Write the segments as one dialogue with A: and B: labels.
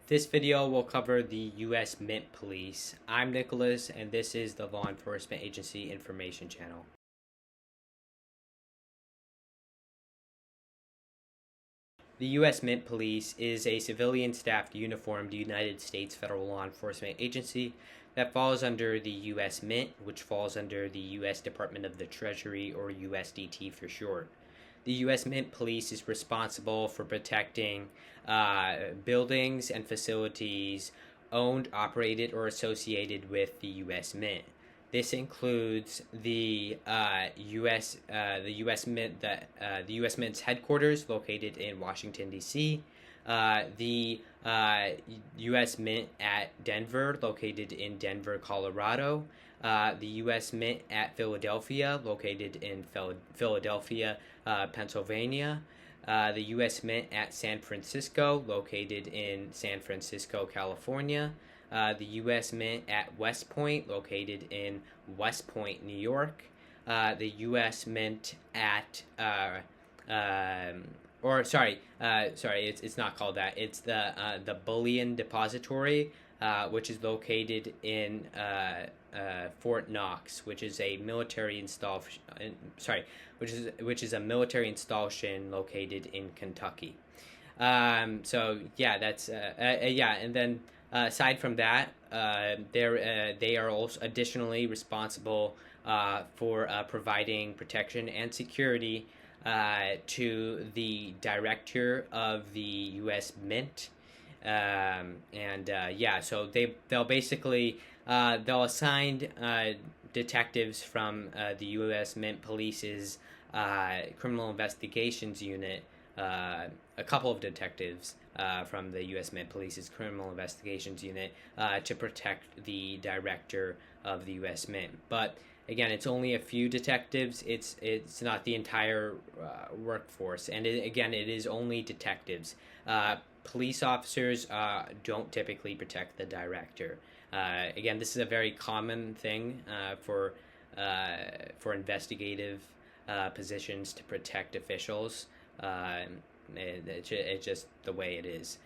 A: This video will cover the U.S. Mint Police. I'm Nicholas, and this is the Law Enforcement Agency Information Channel. The U.S. Mint Police is a civilian-staffed, uniformed United States federal law enforcement agency that falls under the U.S. Mint, which falls under the U.S. Department of the Treasury, or USDT for short. The U.S. Mint Police is responsible for protecting buildings and facilities owned, operated, or associated with the U.S. Mint. This includes the U.S. Mint, the U.S. Mint's headquarters located in Washington D.C., the U.S. Mint at Denver, located in Denver, Colorado, the U.S. Mint at Philadelphia, located in Philadelphia, Pennsylvania, the U.S. Mint at San Francisco, located in San Francisco, California, the U.S. Mint at West Point, located in West Point, New York, the U.S. Mint at it's not called that. It's the Bullion Depository, which is located in Fort Knox, which is a military installation. Which is a military installation located in Kentucky. So yeah, that's and then aside from that, they are also additionally responsible for providing protection and security to the director of the U.S. Mint, so they'll basically they'll assign detectives from the U.S. Mint Police's criminal investigations unit, a couple of detectives from the U.S. Mint Police's criminal investigations unit to protect the director of the U.S. Mint. But again, it's only a few detectives. It's not the entire workforce, and it is only detectives. Police officers don't typically protect the director. Again, this is a very common thing for investigative positions to protect officials. It's just the way it is.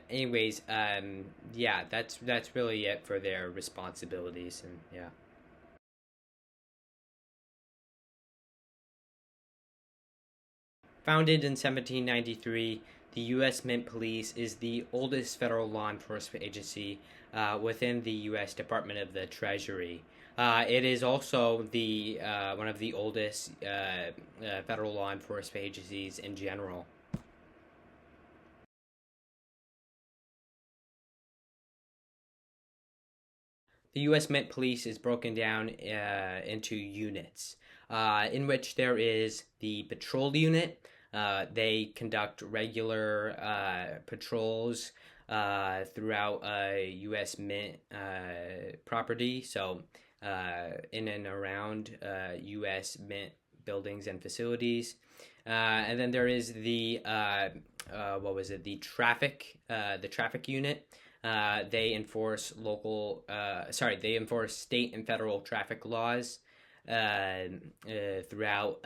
A: Anyways, that's really it for their responsibilities, and yeah. Founded in 1793, the U.S. Mint Police is the oldest federal law enforcement agency within the U.S. Department of the Treasury. It is also the one of the oldest federal law enforcement agencies in general. The U.S. Mint Police is broken down into units, in which there is the patrol unit. They conduct regular patrols throughout U.S. Mint property, so in and around U.S. Mint buildings and facilities. And then there is the the traffic unit. They enforce they enforce state and federal traffic laws throughout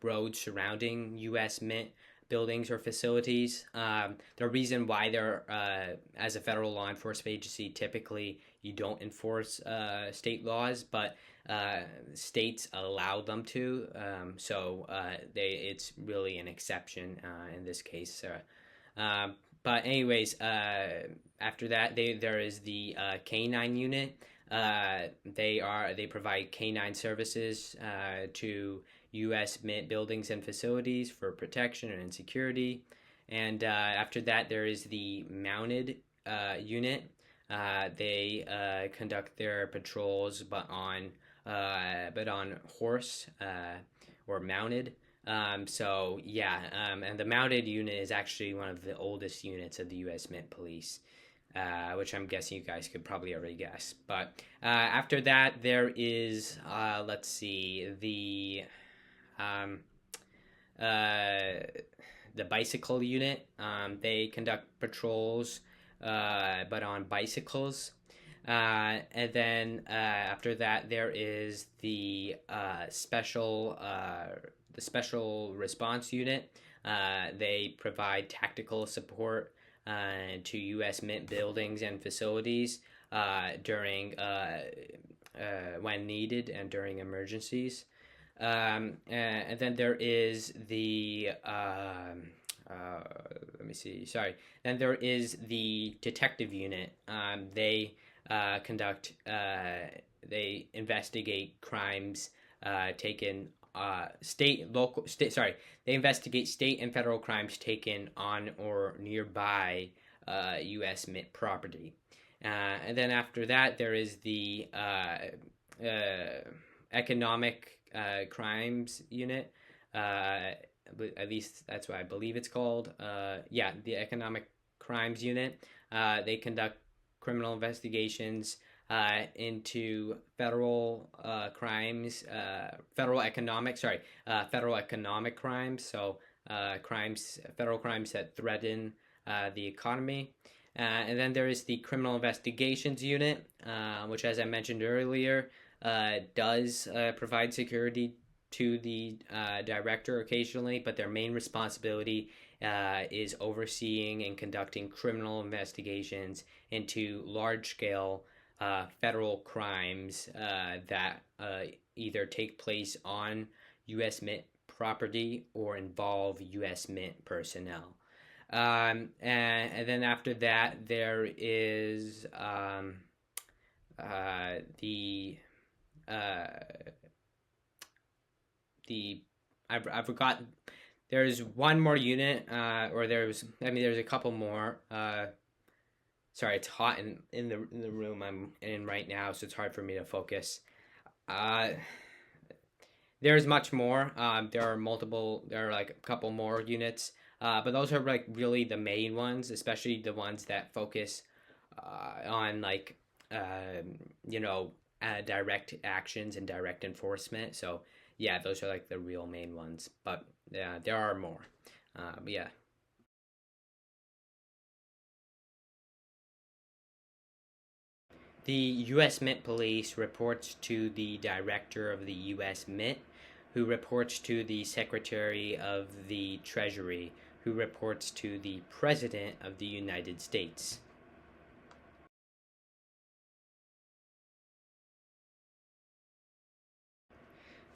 A: roads surrounding U.S. Mint buildings or facilities. The reason why they're, as a federal law enforcement agency, typically you don't enforce state laws, but states allow them to. It's really an exception in this case. But anyways, after that, there is the K-9 unit. They provide K-9 services to U.S. Mint buildings and facilities for protection and security. And after that, there is the mounted unit. They conduct their patrols, but on horse or mounted. And the mounted unit is actually one of the oldest units of the U.S. Mint Police, which I'm guessing you guys could probably already guess. But after that, there is, the bicycle unit. They conduct patrols, but on bicycles. And then after that, there is the special response unit. They provide tactical support to U.S. Mint buildings and facilities during when needed and during emergencies. And then there is the let me see. Sorry. Then there is the detective unit. Conduct. They investigate crimes taken They investigate state and federal crimes taken on or nearby U.S. Mint property. And then after that, there is the economic crimes unit. At least that's what I believe it's called. The economic crimes unit. They conduct criminal investigations into federal crimes, federal economic crimes. So federal crimes that threaten the economy. And then there is the criminal investigations unit, which, as I mentioned earlier, does provide security to the director occasionally, but their main responsibility is overseeing and conducting criminal investigations into large-scale federal crimes that either take place on U.S. Mint property or involve U.S. Mint personnel. And then after that, there is I forgot. There's one more unit, there's a couple more. Sorry, it's hot in the room I'm in right now, so it's hard for me to focus. There's much more. There are like a couple more units, but those are like really the main ones, especially the ones that focus on like direct actions and direct enforcement. So yeah, those are like the real main ones, but yeah, there are more. Yeah. The U.S. Mint Police reports to the director of the U.S. Mint, who reports to the Secretary of the Treasury, who reports to the President of the United States.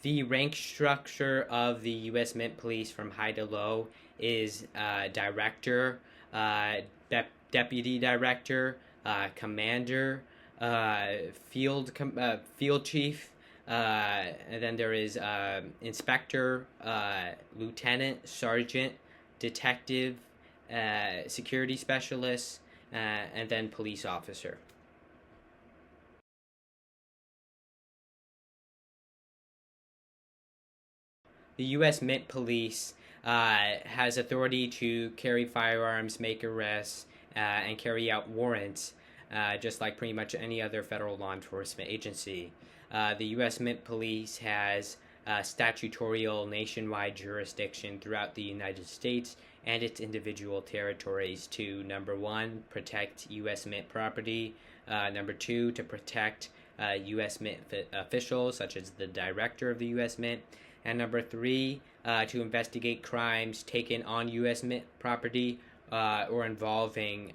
A: The rank structure of the U.S. Mint Police from high to low is director, deputy director, commander, field chief, and then there is inspector, lieutenant, sergeant, detective, security specialist, and then police officer. The U.S. Mint Police has authority to carry firearms, make arrests, and carry out warrants, just like pretty much any other federal law enforcement agency. The U.S. Mint Police has statutorial nationwide jurisdiction throughout the United States and its individual territories to, number one, protect U.S. Mint property, number two, to protect U.S. Mint officials, such as the director of the U.S. Mint, and number three, to investigate crimes taken on U.S. Mint property or involving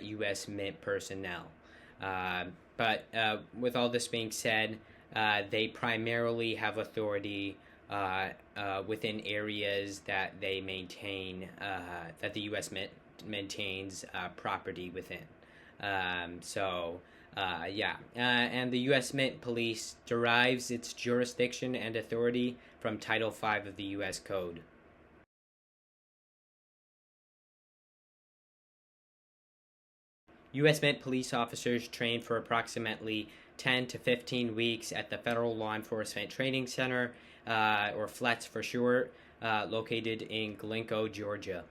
A: U.S. Mint personnel. But with all this being said, they primarily have authority within areas that they maintain, that the U.S. Mint maintains property within. And the U.S. Mint Police derives its jurisdiction and authority from Title V of the U.S. Code. U.S. Mint police officers train for approximately 10 to 15 weeks at the Federal Law Enforcement Training Center, or FLETC for short, located in Glencoe, Georgia.